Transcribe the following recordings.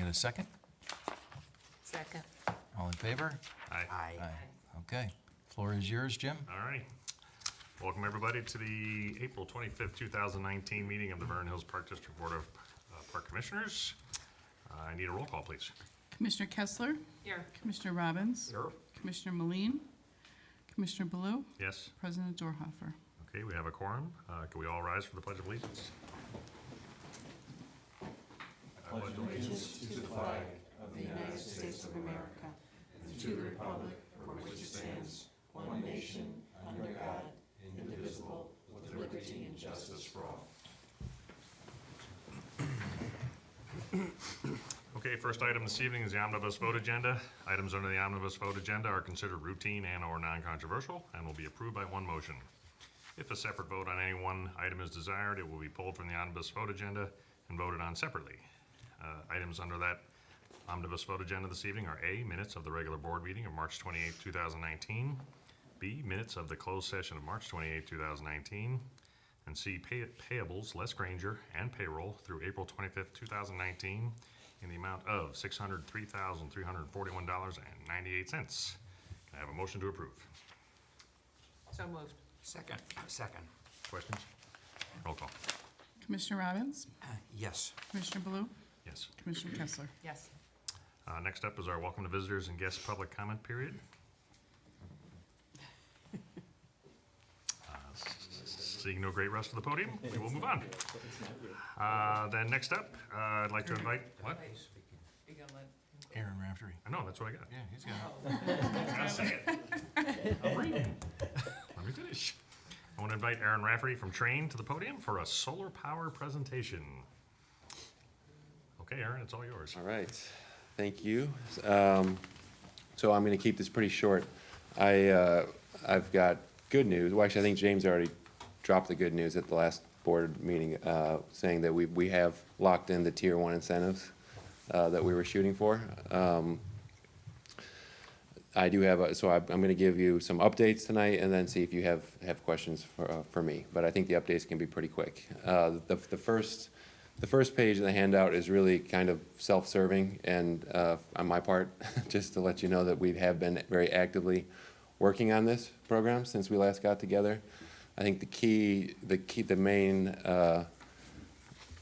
get a second? Second. All in favor? Aye. Okay. Floor is yours, Jim. All right. Welcome, everybody, to the April 25th, 2019 meeting of the Vernon Hills Park District Board of Park Commissioners. I need a roll call, please. Commissioner Kessler, Here. Commissioner Robbins, Commissioner Moline, Commissioner Baloo, Yes. President Dorhoeffer. Okay, we have a quorum. Can we all rise for the Pledge of Allegiance? Allegiance to the flag of the United States of America and to the republic for which it stands, one nation, under God, indivisible, with liberty and justice for all. Okay, first item this evening is the omnibus vote agenda. Items under the omnibus vote agenda are considered routine and/or non-controversial and will be approved by one motion. If a separate vote on any one item is desired, it will be pulled from the omnibus vote agenda and voted on separately. Items under that omnibus vote agenda this evening are A, minutes of the regular board meeting of March 28, 2019, B, minutes of the closed session of March 28, 2019, and C, payables, Les Granger, and payroll through April 25th, 2019 in the amount of $603,341.98. Can I have a motion to approve? So moved. Second. Questions? Roll call. Commissioner Robbins, Yes. Commissioner Baloo, Yes. Commissioner Kessler. Yes. Next up is our welcome to visitors and guest public comment period. Seeing no great rest of the podium, we will move on. Then next up, I'd like to invite, what? You gonna let? Aaron Raftery. I know, that's what I got. Yeah, he's got I gotta say it. I'm reading. Let me finish. I want to invite Aaron Rafferty from Train to the podium for a solar power presentation. Okay, Aaron, it's all yours. All right, thank you. So I'm going to keep this pretty short. I've got good news. Well, actually, I think James already dropped the good news at the last board meeting, saying that we have locked in the Tier 1 incentives that we were shooting for. I do have, so I'm going to give you some updates tonight and then see if you have questions for me. But I think the updates can be pretty quick. The first page of the handout is really kind of self-serving, and on my part, just to let you know that we have been very actively working on this program since we last got together. I think the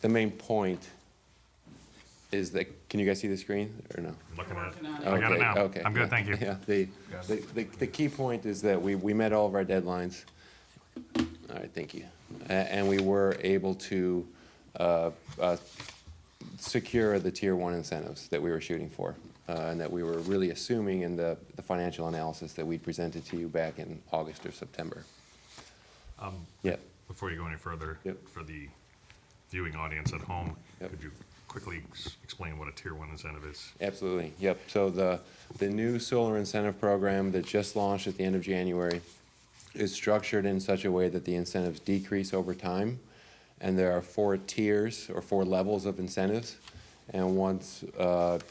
main point is that, can you guys see the screen or no? Looking at it. Working on it. I got it now. Okay, I'm good, thank you. Yeah, the key point is that we met all of our deadlines. All right, thank you. And we were able to secure the Tier 1 incentives that we were shooting for, and that we were really assuming in the financial analysis that we presented to you back in August or September. Yep. Before you go any further, Yep. for the viewing audience at home, Yep. could you quickly explain what a Tier 1 incentive is? Absolutely, yep. So the new solar incentive program that just launched at the end of January is structured in such a way that the incentives decrease over time. And there are 4 tiers or 4 levels of incentives. And once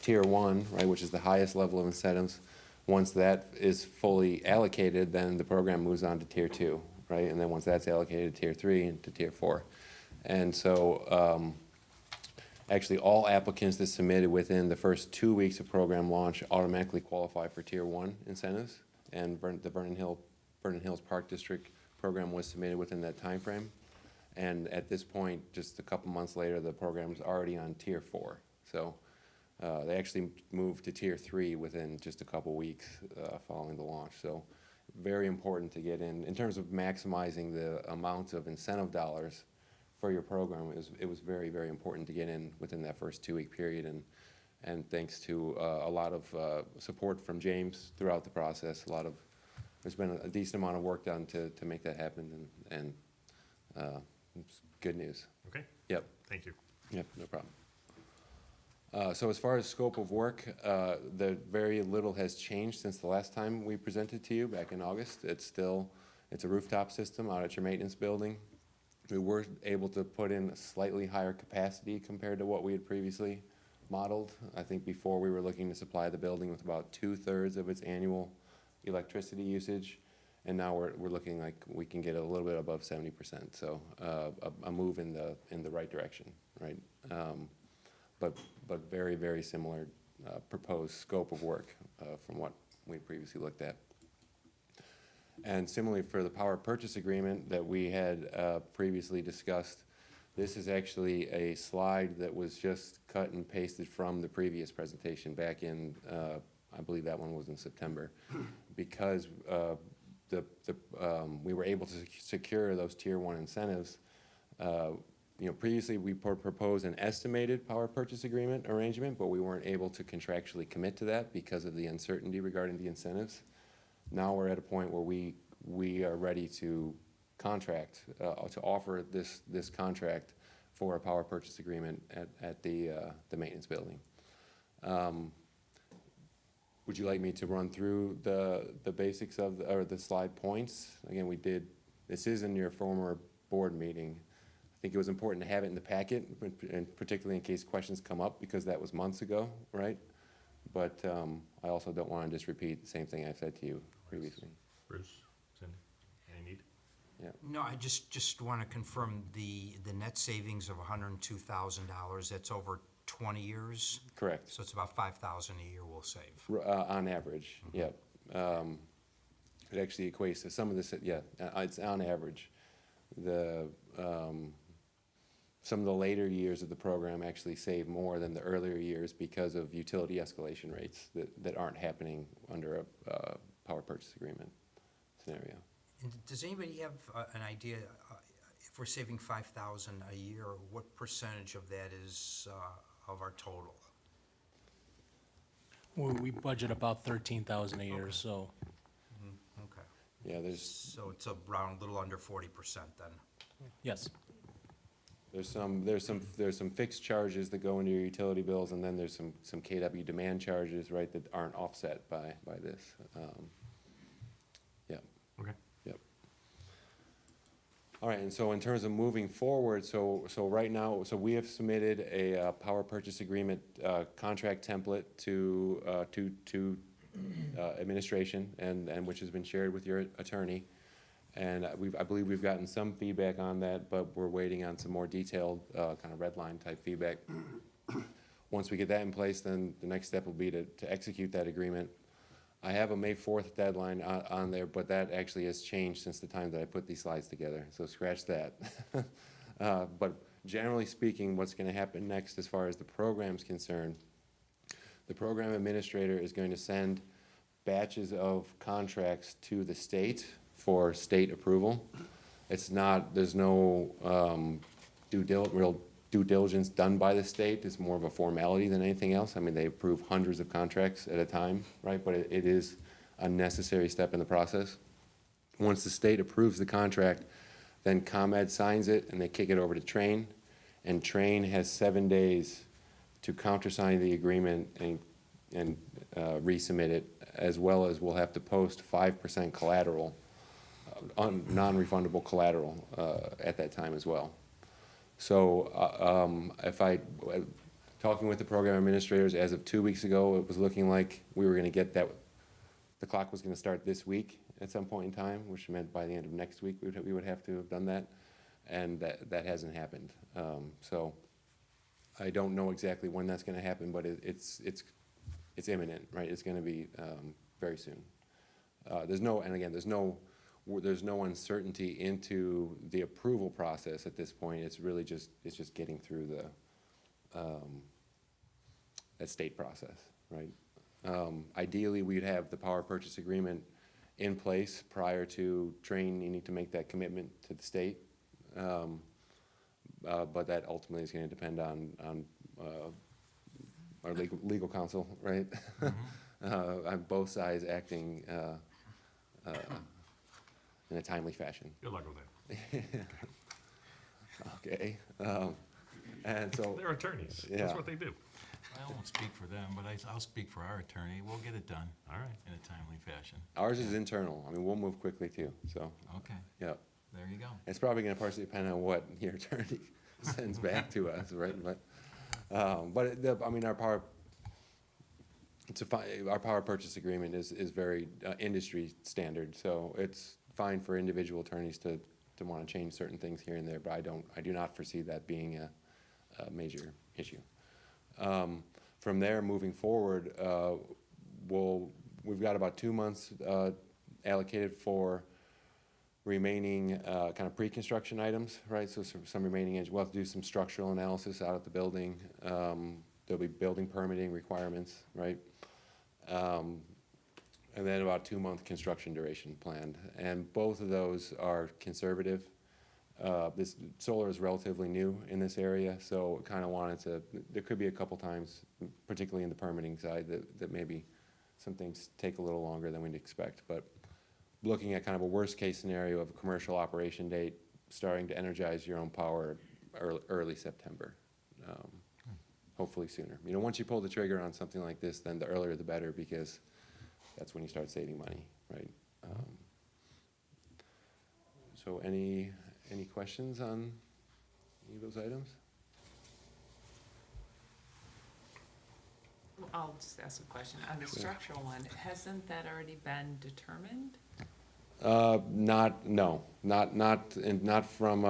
Tier 1, right, which is the highest level of incentives, once that is fully allocated, then the program moves on to Tier 2, right? And then once that's allocated, Tier 3 and to Tier 4. And so actually all applicants that submitted within the first 2 weeks of program launch automatically qualify for Tier 1 incentives. And the Vernon Hills Park District program was submitted within that time frame. And at this point, just a couple months later, the program's already on Tier 4. So they actually moved to Tier 3 within just a couple weeks following the launch. So very important to get in terms of maximizing the amount of incentive dollars for your program. It was very, very important to get in within that first 2-week period. And thanks to a lot of support from James throughout the process, there's been a decent amount of work done to make that happen, and it's good news. Okay? Yep. Thank you. Yep, no problem. So as far as scope of work, very little has changed since the last time we presented to you back in August. It's a rooftop system out at your maintenance building. We were able to put in a slightly higher capacity compared to what we had previously modeled. I think before we were looking to supply the building with about 2/3 of its annual electricity usage. And now we're looking like we can get a little bit above 70%. So a move in the right direction, right? but very, very similar proposed scope of work from what we previously looked at. And similarly for the power purchase agreement that we had previously discussed, this is actually a slide that was just cut and pasted from the previous presentation back in, I believe that one was in September, because we were able to secure those tier 1 incentives. Previously we proposed an estimated power purchase agreement arrangement, but we weren't able to contractually commit to that because of the uncertainty regarding the incentives. Now we're at a point where we are ready to contract, to offer this contract for a power purchase agreement at the maintenance building. Would you like me to run through the basics of, or the slide points? Again, this is in your former board meeting. I think it was important to have it in the packet, and particularly in case questions come up, because that was months ago, right? But I also don't want to just repeat the same thing I said to you previously. Bruce, Cindy, any need? Yeah. No, I just want to confirm the net savings of $102,000, that's over 20 years? Correct. So it's about $5,000 a year we'll save. On average, yep. It actually equates to some of this, yeah, it's on average. Some of the later years of the program actually save more than the earlier years because of utility escalation rates that aren't happening under a power purchase agreement scenario. And does anybody have an idea, if we're saving $5,000 a year, what percentage of that is of our total? We budget about 13,000 a year, so Okay. Yeah, So it's around a little under 40% then. yes. there's some fixed charges that go into your utility bills, and then there's some KW demand charges, right, that aren't offset by this. Yeah. Okay. Yep. All right, and so in terms of moving forward, so right now, so we have submitted a power purchase agreement contract template to administration, and which has been shared with your attorney. And I believe we've gotten some feedback on that, but we're waiting on some more detailed kind of red line type feedback. Once we get that in place, then the next step will be to execute that agreement. I have a May 4th deadline on there, but that actually has changed since the time that I put these slides together, so scratch that. But generally speaking, what's going to happen next as far as the program's concerned, the program administrator is going to send batches of contracts to the state for state approval. It's not, there's no real due diligence done by the state. It's more of a formality than anything else. I mean, they approve hundreds of contracts at a time, right? But it is a necessary step in the process. Once the state approves the contract, then ComEd signs it and they kick it over to Train, and Train has 7 days to countersign the agreement and resubmit it, as well as we'll have to post 5% collateral, non-refundable collateral at that time as well. So talking with the program administrators as of 2 weeks ago, it was looking like we were going to get that, the clock was going to start this week at some point in time, which meant by the end of next week we would have to have done that, and that hasn't happened. So I don't know exactly when that's going to happen, but it's imminent, right? It's going to be very soon. There's no uncertainty into the approval process at this point. It's really just getting through that state process, right? Ideally, we'd have the power purchase agreement in place prior to Train needing to make that commitment to the state. But that ultimately is going to depend on our legal counsel, right? Mm-hmm. On both sides acting in a timely fashion. Good luck with that. Okay. And so They're attorneys. Yeah. That's what they do. I won't speak for them, but I'll speak for our attorney. We'll get it done All right. in a timely fashion. ours is internal. I mean, we'll move quickly too. So, Okay, yeah. there you go. It's probably going to partially depend on what your attorney sends back to us, right? But our power purchase agreement is very industry standard. So it's fine for individual attorneys to want to change certain things here and there, but I do not foresee that being a major issue. From there, moving forward, we've got about 2 months allocated for remaining kind of pre-construction items, right? So some remaining, we'll have to do some structural analysis out at the building. There'll be building permitting requirements, right? And then about 2-month construction duration planned. And both of those are conservative. This solar is relatively new in this area, so kind of wanted to, there could be a couple times, particularly in the permitting side, that maybe some things take a little longer than we'd expect. But looking at kind of a worst-case scenario of a commercial operation date, starting to energize your own power early September, hopefully sooner. You know, once you pull the trigger on something like this, then the earlier the better, because that's when you start saving money, right? So any questions on any of those items? I'll just ask a question. On the structural one, hasn't that already been determined? Not from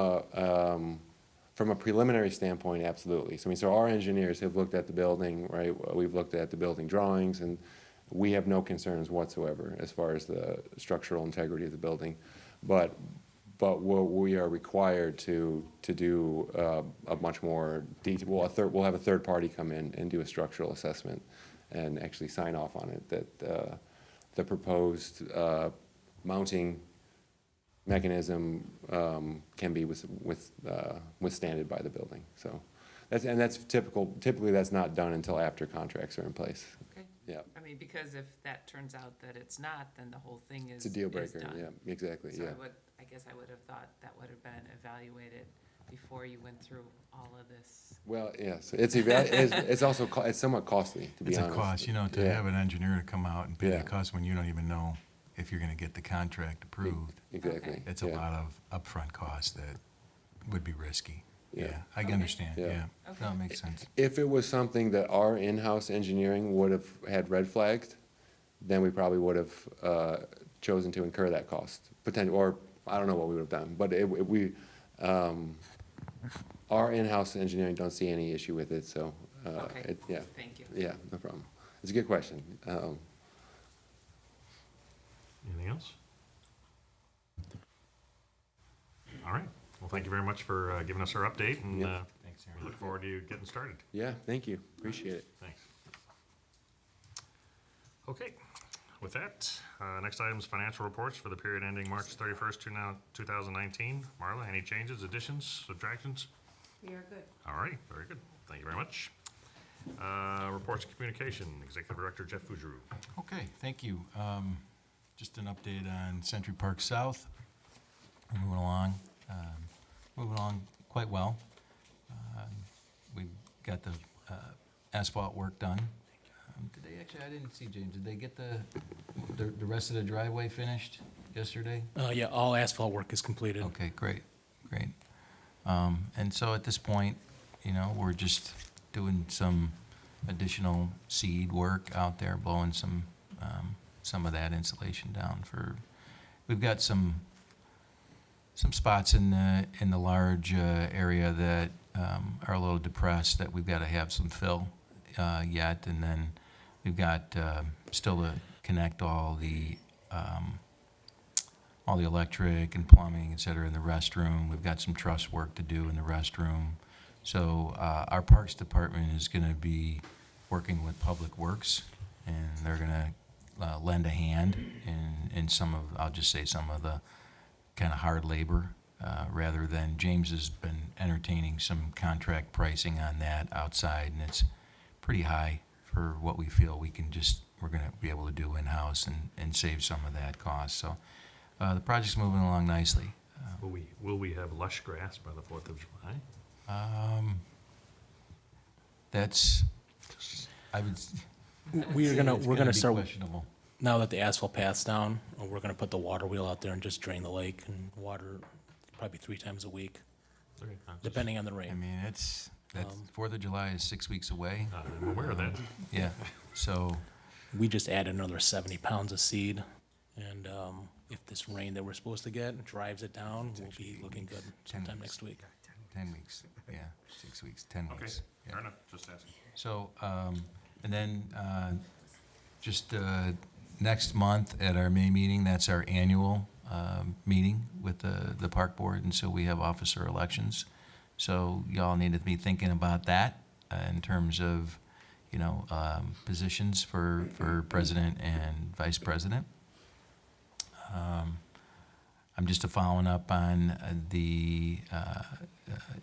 a preliminary standpoint, absolutely. So, I mean, so our engineers have looked at the building, right? We've looked at the building drawings, and we have no concerns whatsoever as far as the structural integrity of the building. But what we are required to do a much more detailed, we'll have a third party come in and do a structural assessment and actually sign off on it, that the proposed mounting mechanism can be withstanded by the building. So that's typically that's not done until after contracts are in place. Okay. Yeah. I mean, because if that turns out that it's not, then the whole thing is It's a deal is breaker, done. yeah, exactly, So yeah. I guess I would have thought that would have been evaluated before you went through all of this. Well, yes, it's also, it's somewhat costly, to be It's honest. a cost, you know, to Yeah. have an engineer to come out and pay Yeah. that cost when you don't even know if you're gonna get the contract approved. Exactly. Okay. It's a yeah. lot of upfront costs that would be risky. Yeah. I can Okay. understand, Yeah. yeah. Okay. No, it makes sense. If it was something that our in-house engineering would have had red flagged, then we probably would have chosen to incur that cost, or I don't know what we would have done, but our in-house engineering don't see any issue with it, so, Okay. yeah, Thank you. yeah, no problem. It's a good question. Anything else? All right. Well, thank you very much for giving us our update, and Yeah. Thanks, we Aaron. look forward to you getting started. Yeah, thank you, appreciate it. Thanks. Okay, with that, next item is financial reports for the period ending March 31st, 2019. Marla, any changes, additions, subtractions? We are good. All right, very good. Thank you very much. Reports and communication, Executive Director Jeff Fujuru. Okay, thank you. Just an update on Century Park South. We're moving along quite well. We've got the asphalt work done. Did they actually, I didn't see, James, did they get the rest of the driveway finished yesterday? Yeah, all asphalt work is completed. Okay, great. And so at this point, you know, we're just doing some additional seed work out there, blowing some of that insulation down we've got some spots in the large area that are a little depressed that we've got to have some fill yet, and then we've got still to connect all the electric and plumbing, et cetera, in the restroom. We've got some truss work to do in the restroom. So our Parks Department is going to be working with Public Works, and they're going to lend a hand in some of, I'll just say, some of the kind of hard labor, rather than James has been entertaining some contract pricing on that outside, and it's pretty high for what we feel we're going to be able to do in-house and save some of that cost. So the project's moving along nicely. Will we have lush grass by the 4th of July? That's, I would. We're gonna be start, questionable. now that the asphalt path's down, we're gonna put the water wheel out there and just drain the lake and water probably 3 times a week, Okay, I'm just- depending depending on the I rain. mean, that's 4th of July is 6 weeks away. I'm aware of that. Yeah, so, We just added another 70 pounds of seed, and if this rain that we're supposed to get drives it down, we'll be looking good sometime next week. 10 weeks, yeah, 6 weeks, 10 Okay, weeks. yeah. fair enough, just asking. So, and then, just, next month at our May meeting, that's our annual, meeting with the park board, and so we have officer elections. So y'all need to be thinking about that, in terms of, you know, positions for president and vice president. I'm just following up on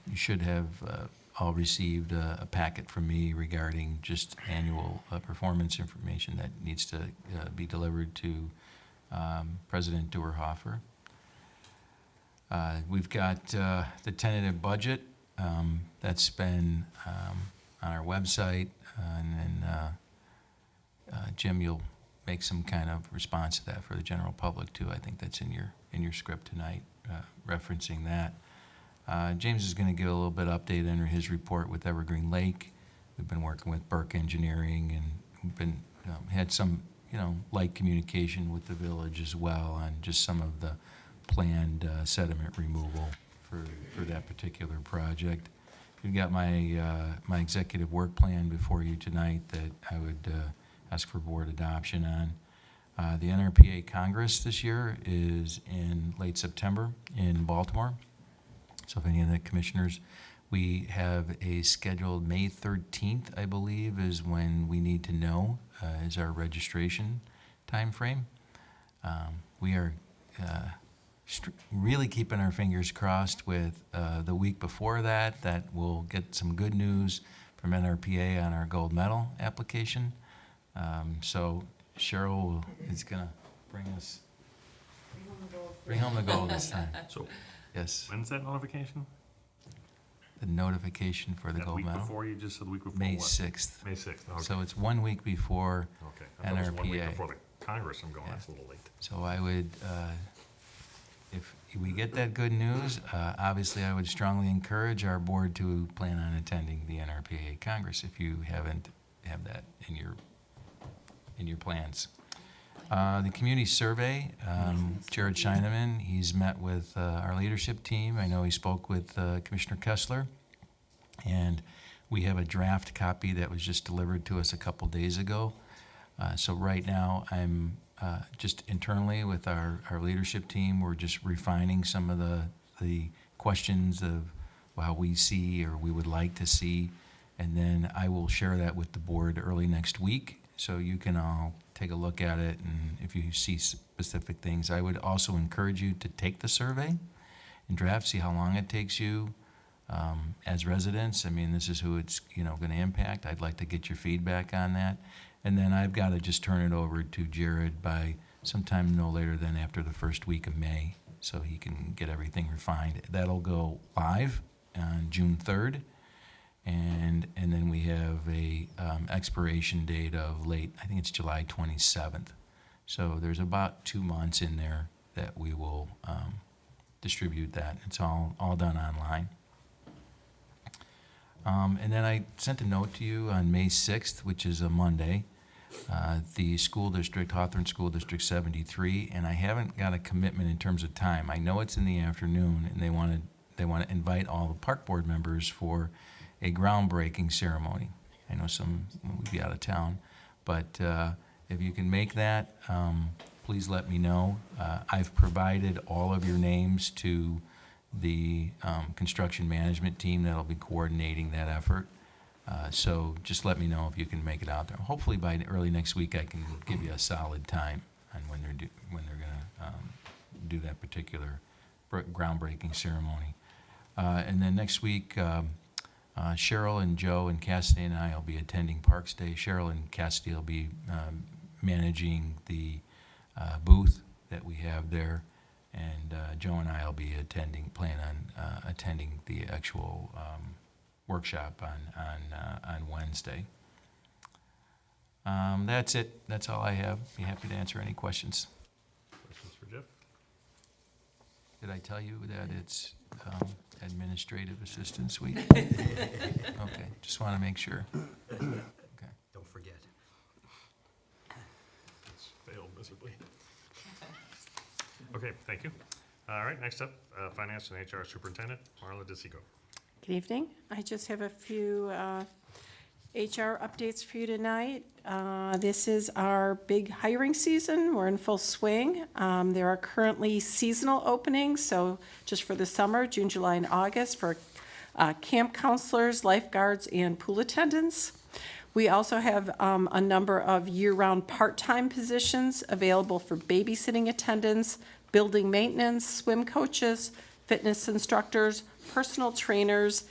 you should have all received a packet from me regarding just annual performance information that needs to be delivered to President Duerhofer. We've got the tentative budget that's been on our website, and then Jim, you'll make some kind of response to that for the general public too. I think that's in your script tonight, referencing that. James is going to give a little bit update under his report with Evergreen Lake. We've been working with Burke Engineering, and we've been had some light communication with the village as well on just some of the planned sediment removal for that particular project. We've got my executive work plan before you tonight that I would ask for board adoption on. The NRPA Congress this year is in late September in Baltimore. So if any of the commissioners, we have a scheduled May 13th, I believe, is when we need to know is our registration timeframe. We are really keeping our fingers crossed with the week before that we'll get some good news from NRPA on our gold medal application. So Cheryl is gonna bring home the gold this time. So, Yes, when's that notification? the notification for the That gold week medal, before, you just said the week before May what? 6th. May 6th, okay. So it's 1 week before Okay, I thought it was 1 week NRPA. before the Congress, I'm going, Yeah. that's a little late. So I would, if we get that good news, obviously I would strongly encourage our board to plan on attending the NRPA Congress if you haven't have that in your plans. The community survey, Jared Scheineman, he's met with our leadership team. I know he spoke with Commissioner Kessler, and we have a draft copy that was just delivered to us a couple days ago. So right now, I'm just internally with our leadership team, we're just refining some of the questions of how we see or we would like to see, and then I will share that with the board early next week, so you can all take a look at it, and if you see specific things, I would also encourage you to take the survey and draft, see how long it takes you as residents. I mean, this is who it's going to impact. I'd like to get your feedback on that, and then I've got to just turn it over to Jared by sometime no later than after the first week of May, so he can get everything refined. That'll go live on June 3rd. And then we have a expiration date of I think it's July 27th. So there's about 2 months in there that we will distribute that. It's all done online. And then I sent a note to you on May 6th, which is a Monday. The school district, Hawthorne School District 73, and I haven't got a commitment in terms of time. I know it's in the afternoon, and they want to invite all the park board members for a groundbreaking ceremony. I know some will be out of town, but if you can make that, please let me know. I've provided all of your names to the construction management team that'll be coordinating that effort. So just let me know if you can make it out there. Hopefully by early next week, I can give you a solid time on when they're going to do that particular groundbreaking ceremony. And then next week, Cheryl and Joe and Cassidy and I will be attending Parks Day. Cheryl and Cassidy will be managing the booth that we have there, and Joe and I will be plan on attending the actual workshop on Wednesday. That's it. That's all I have. Be happy to answer any questions. Questions for Jeff? Did I tell you that it's administrative assistant suite? Okay, just want to make sure. Okay. Don't forget. It's failed miserably. Okay, thank you. All right, next up, Finance and HR Superintendent, Marla DeSico. Good evening. I just have a few HR updates for you tonight. This is our big hiring season. We're in full swing. There are currently seasonal openings, so just for the summer, June, July, and August, for camp counselors, lifeguards, and pool attendants. We also have a number of year-round part-time positions available for babysitting attendants, building maintenance, swim coaches, fitness instructors, personal trainers,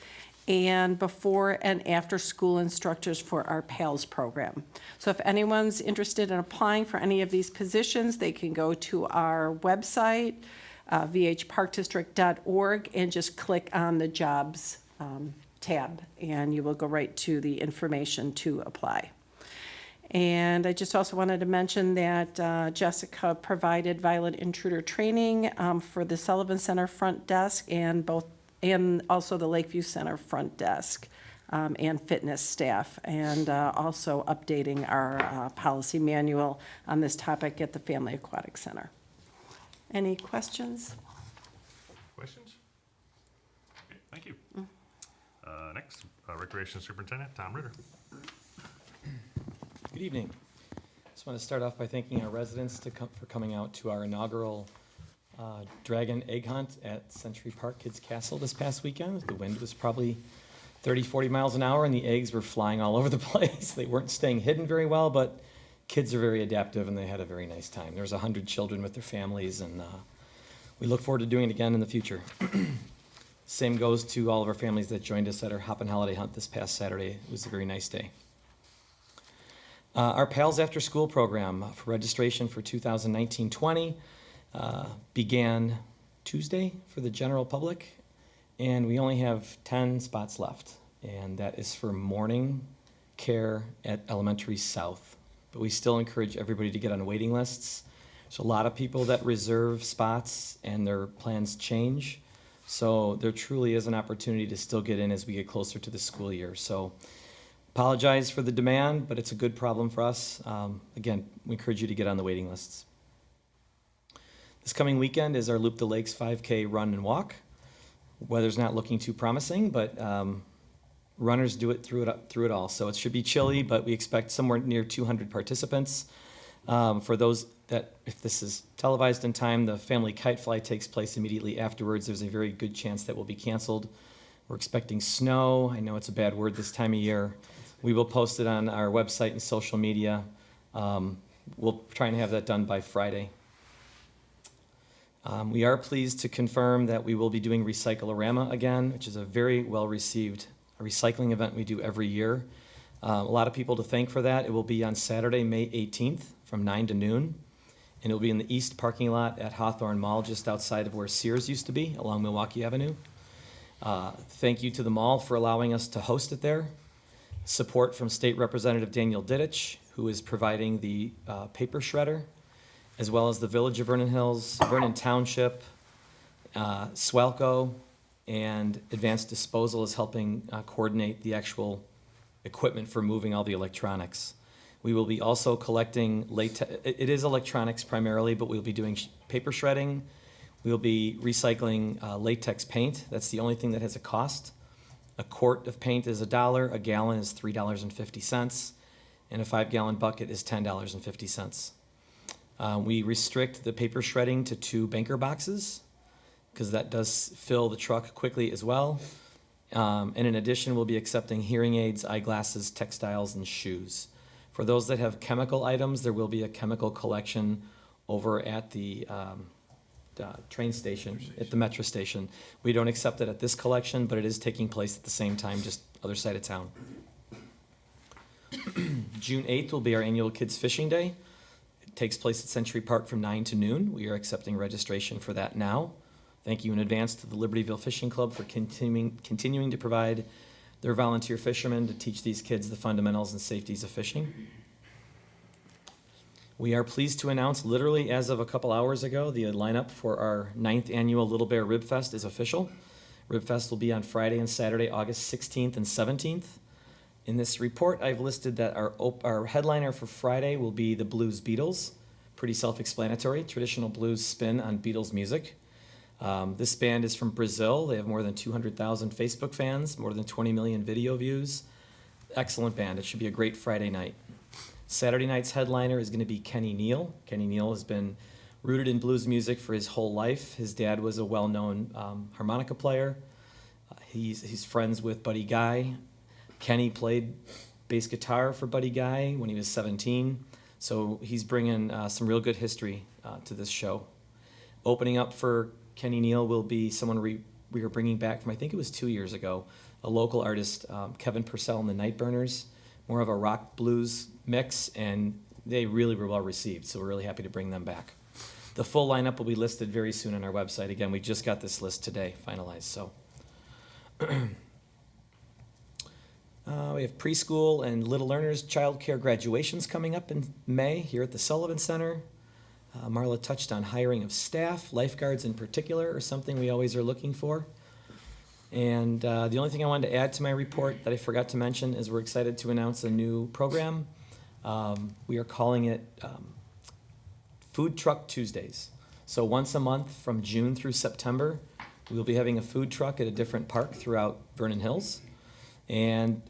and before and after school instructors for our PALS program. So if anyone's interested in applying for any of these positions, they can go to our website, vhparkdistrict.org, and just click on the jobs tab, and you will go right to the information to apply. And I just also wanted to mention that Jessica provided violent intruder training for the Sullivan Center front desk and also the Lakeview Center front desk and fitness staff, and also updating our policy manual on this topic at the Family Aquatic Center. Any questions? Questions? Okay, thank you. Next, Recreation Superintendent, Tom Ritter. Good evening. Just want to start off by thanking our residents for coming out to our inaugural dragon egg hunt at Century Park Kids Castle this past weekend. The wind was probably 30, 40 miles an hour, and the eggs were flying all over the place. They weren't staying hidden very well, but kids are very adaptive, and they had a very nice time. There was 100 children with their families, and we look forward to doing it again in the future. Same goes to all of our families that joined us at our Hoppin' Holiday Hunt this past Saturday. It was a very nice day. Our PALS After School program for registration for 2019-20 began Tuesday for the general public, and we only have 10 spots left, and that is for morning care at Elementary South. But we still encourage everybody to get on waiting lists. There's a lot of people that reserve spots and their plans change, so there truly is an opportunity to still get in as we get closer to the school year. So apologize for the demand, but it's a good problem for us. Again, we encourage you to get on the waiting lists. This coming weekend is our Loop the Lakes 5K run and walk. Weather's not looking too promising, but runners do it through it all. So it should be chilly, but we expect somewhere near 200 participants. For those that, if this is televised in time, the family kite fly takes place immediately afterwards. There's a very good chance that will be canceled. We're expecting snow. I know it's a bad word this time of year. We will post it on our website and social media. We'll try and have that done by Friday. We are pleased to confirm that we will be doing Recycle-A-Rama again, which is a very well-received recycling event we do every year. A lot of people to thank for that. It will be on Saturday, May 18th from 9 to noon. And it will be in the east parking lot at Hawthorne Mall, just outside of where Sears used to be, along Milwaukee Avenue. Thank you to the mall for allowing us to host it there. Support from State Representative Daniel Dittich, who is providing the paper shredder, as well as the Village of Vernon Hills, Vernon Township, Swalco, and Advanced Disposal is helping coordinate the actual equipment for moving all the electronics. We will be also collecting latex. It is electronics primarily, but we'll be doing paper shredding. We'll be recycling latex paint. That's the only thing that has a cost. A quart of paint is $1, a gallon is $3.50, and a 5-gallon bucket is $10.50. We restrict the paper shredding to 2 banker boxes, because that does fill the truck quickly as well. And in addition, we'll be accepting hearing aids, eyeglasses, textiles, and shoes. For those that have chemical items, there will be a chemical collection over at the train station, at the metro station. We don't accept it at this collection, but it is taking place at the same time, just other side of town. June 8th will be our annual Kids Fishing Day. It takes place at Century Park from 9 to noon. We are accepting registration for that now. Thank you in advance to the Libertyville Fishing Club for continuing to provide their volunteer fishermen to teach these kids the fundamentals and safeties of fishing. We are pleased to announce, literally as of a couple hours ago, the lineup for our 9th annual Little Bear Rib Fest is official. Rib Fest will be on Friday and Saturday, August 16th and 17th. In this report, I've listed that our headliner for Friday will be the Blues Beatles. Pretty self-explanatory, traditional blues spin on Beatles music. This band is from Brazil. They have more than 200,000 Facebook fans, more than 20 million video views. Excellent band. It should be a great Friday night. Saturday night's headliner is going to be Kenny Neal. Kenny Neal has been rooted in blues music for his whole life. His dad was a well-known harmonica player. He's friends with Buddy Guy. Kenny played bass guitar for Buddy Guy when he was 17. So he's bringing some real good history to this show. Opening up for Kenny Neal will be someone we are bringing back from, I think it was 2 years ago, a local artist, Kevin Purcell and the Nightburners, more of a rock blues mix, and they really were well received, so we're really happy to bring them back. The full lineup will be listed very soon on our website. Again, we just got this list today finalized, so. We have preschool and little learners childcare graduations coming up in May here at the Sullivan Center. Marla touched on hiring of staff, lifeguards in particular, or something we always are looking for. And the only thing I wanted to add to my report that I forgot to mention is we're excited to announce a new program. We are calling it Food Truck Tuesdays. So once a month from June through September, we'll be having a food truck at a different park throughout Vernon Hills. And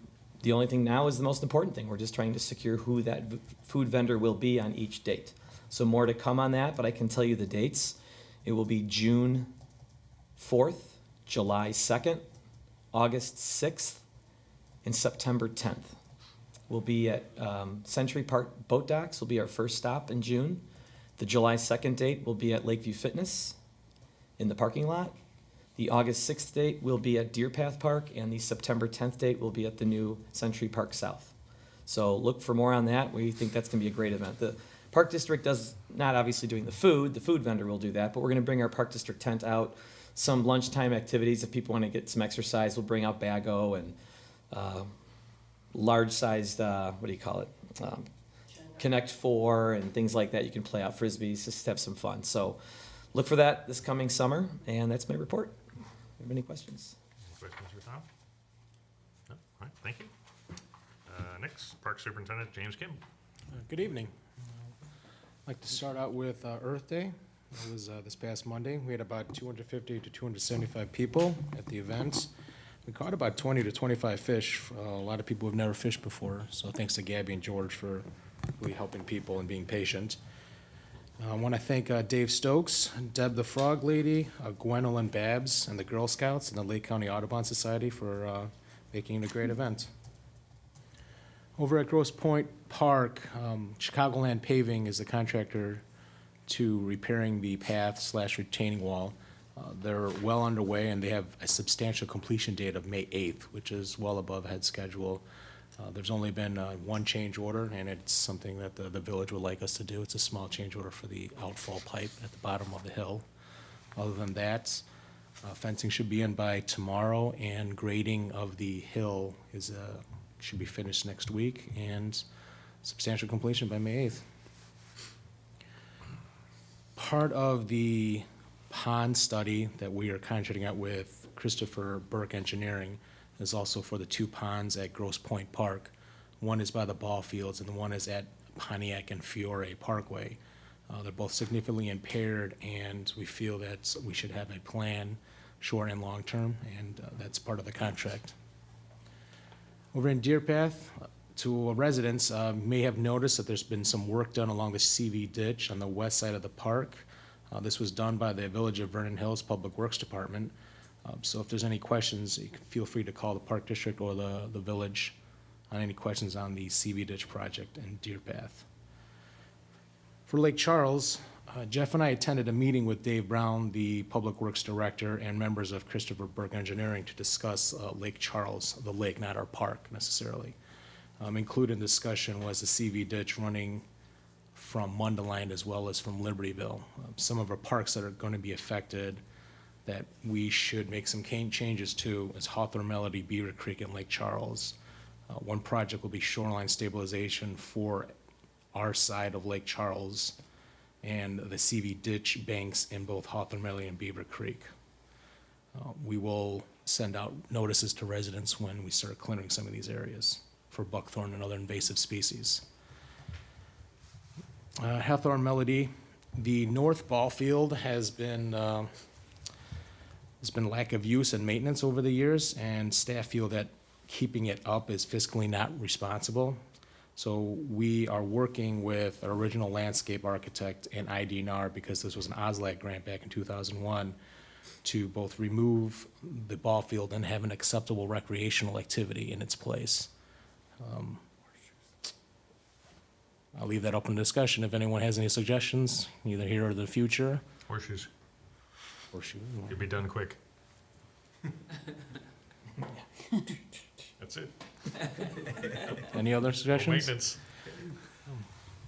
the only thing now is the most important thing. We're just trying to secure who that food vendor will be on each date. So more to come on that, but I can tell you the dates. It will be June 4th, July 2nd, August 6th, and September 10th. We'll be at Century Park Boat Docks will be our first stop in June. The July 2nd date will be at Lakeview Fitness in the parking lot. The August 6th date will be at Deer Path Park, and the September 10th date will be at the new Century Park South. So look for more on that. We think that's going to be a great event. The Park District does not obviously doing the food vendor will do that, but we're going to bring our Park District tent out. Some lunchtime activities, if people want to get some exercise, we'll bring out Bago and large-sized, Connect Four and things like that. You can play out Frisbees, just have some fun. So look for that this coming summer, and that's my report. Have any questions? Any questions for Tom? No? All right, thank you. Next, Park Superintendent James Kim. Good evening. I'd like to start out with Earth Day. It was this past Monday. We had about 250 to 275 people at the event. We caught about 20 to 25 fish. A lot of people have never fished before, so thanks to Gabby and George for really helping people and being patient. I want to thank Dave Stokes, Deb the Frog Lady, Gwendolyn Babs, and the Girl Scouts and the Lake County Audubon Society for making it a great event. Over at Grosse Pointe Park, Chicagoland Paving is the contractor to repairing the path/retaining wall. They're well underway, and they have a substantial completion date of May 8th, which is well above ahead schedule. There's only been one change order, and it's something that the village would like us to do. It's a small change order for the outfall pipe at the bottom of the hill. Other than that, fencing should be in by tomorrow, and grading of the hill should be finished next week, and substantial completion by May 8th. Part of the pond study that we are contracting out with Christopher Burke Engineering is also for the two ponds at Grosse Pointe Park. One is by the ball fields, and the one is at Pontiac and Fiore Parkway. They're both significantly impaired, and we feel that we should have a plan, short and long term, and that's part of the contract. Over in Deer Path, to residents may have noticed that there's been some work done along the CV ditch on the west side of the park. This was done by the Village of Vernon Hills Public Works Department. So if there's any questions, you can feel free to call the Park District or the village on any questions on the CV ditch project in Deer Path. For Lake Charles, Jeff and I attended a meeting with Dave Brown, the Public Works Director, and members of Christopher Burke Engineering to discuss Lake Charles, the lake, not our park necessarily. Included in discussion was the CV ditch running from Mundelein as well as from Libertyville. Some of our parks that are going to be affected that we should make some changes to is Hawthorne Melody, Beaver Creek, and Lake Charles. One project will be shoreline stabilization for our side of Lake Charles and the CV ditch banks in both Hawthorne Melody and Beaver Creek. We will send out notices to residents when we start clearing some of these areas for buckthorn and other invasive species. Hawthorne Melody, the north ball field has been There's been lack of use and maintenance over the years, and staff feel that keeping it up is fiscally not responsible. So we are working with our original landscape architect and IDNR, because this was an OSLAC grant back in 2001, to both remove the ball field and have an acceptable recreational activity in its place. I'll leave that open to discussion. If anyone has any suggestions, either here or in the future. Horseshoes. Horseshoe. You'll be done quick. That's it. Any other No suggestions? maintenance.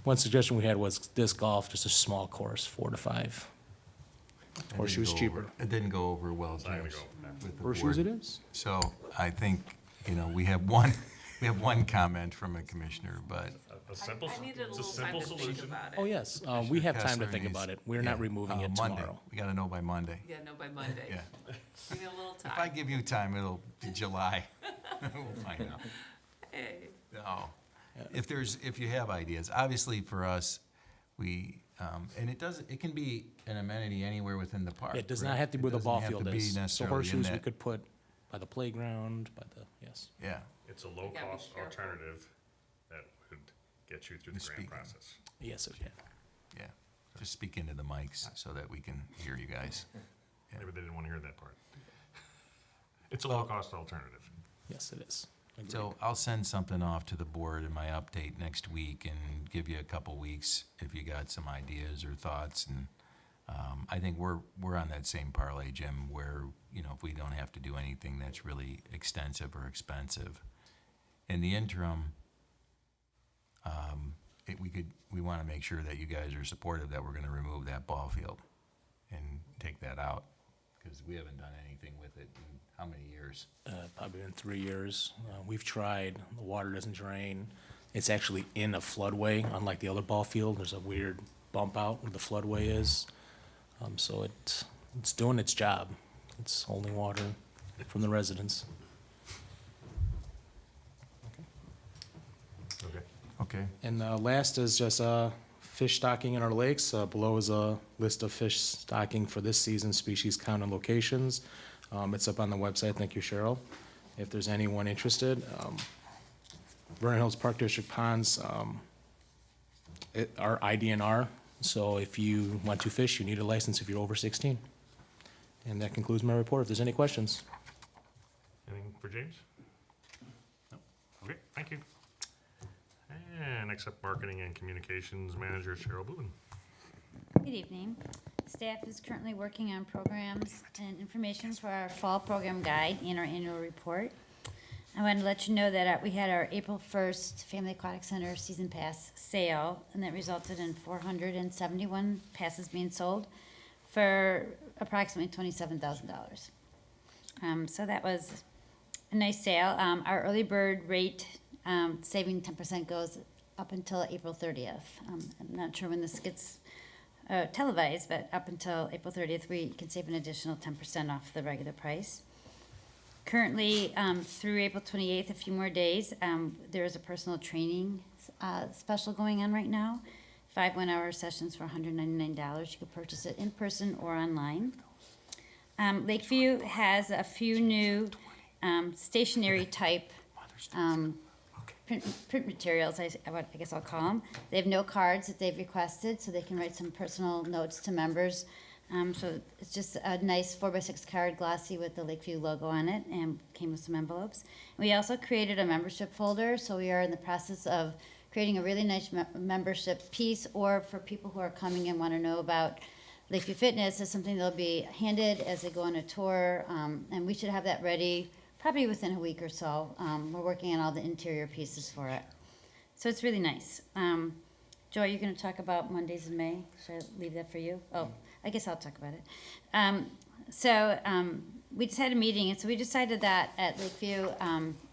One suggestion we had was disc golf, just a small course, 4 to 5. It Horseshoes didn't go cheaper. over- It didn't go over well, It's not gonna James, go. with the Horseshoes board. it is? So I think, we have one comment from a commissioner, but A simple, I needed a it's a little time simple to think solution. about it. Oh, yes, we have time to Kessler think needs- about it. We're not yeah, removing it Monday. tomorrow. We gotta know by Monday. Yeah, no, by Monday. Yeah. Give me a little If I time. give you time, it'll be July. We'll find out. Hey, No. If you have ideas, obviously for us, and it can be an amenity anywhere within the park. It does not correct? have to be It where the doesn't ball have to field be is. So necessarily in horseshoes we that- could put by the playground, yes. Yeah, It's a gotta be low-cost careful. alternative that would get you through the grant Speaking. process. Yes, it can. yeah. Just speak into the mics so that we can hear you guys. Yeah. Maybe they didn't want to hear that part. It's a Well- low-cost alternative. Yes, it is. Agreed. So I'll send something off to the board in my update next week and give you a couple weeks if you got some ideas or thoughts. And I think we're on that same parlay, Jim, where, if we don't have to do anything that's really extensive or expensive. In the interim, we want to make sure that you guys are supportive that we're going to remove that ball field and take that out, because we haven't done anything with it in how many years? Probably been 3 years. We've tried, the water doesn't drain. It's actually in a floodway, unlike the other ball field. There's a weird bump out where the floodway is. So it's doing its job. It's holding water from the residents. Okay. Okay. And last is just fish stocking in our lakes. Below is a list of fish stocking for this season, species count and locations. It's up on the website. Thank you, Cheryl. If there's anyone interested, Vernon Hills Park District ponds are IDNR. So if you want to fish, you need a license if you're over 16. And that concludes my report. If there's any questions. Anything for James? No. Okay, thank you. And next up, Marketing and Communications Manager Cheryl Boone. Good evening. Staff is currently working on programs and information for our fall program guide and our annual report. I wanted to let you know that we had our April 1st Family Aquatic Center season pass sale, and that resulted in 471 passes being sold for approximately $27,000. So that was a nice sale. Our early bird rate, saving 10%, goes up until April 30th. I'm not sure when this gets televised, but up until April 30th, we can save an additional 10% off the regular price. Currently, through April 28th, a few more days, there is a personal training special going on right now. 5 one-hour sessions for $199. You can purchase it in person or online. Lakeview has a few new stationary type print materials, I guess I'll call them. They have no cards that they've requested, so they can write some personal notes to members. So it's just a nice 4x6 card, glossy, with the Lakeview logo on it, and came with some envelopes. We also created a membership folder, so we are in the process of creating a really nice membership piece, or for people who are coming and want to know about Lakeview Fitness, is something they'll be handed as they go on a tour, and we should have that ready probably within a week or so. We're working on all the interior pieces for it. So it's really nice. Joy, you're going to talk about Mondays in May. Should I leave that for you? Oh, I guess I'll talk about it. We just had a meeting, and so we decided that at Lakeview,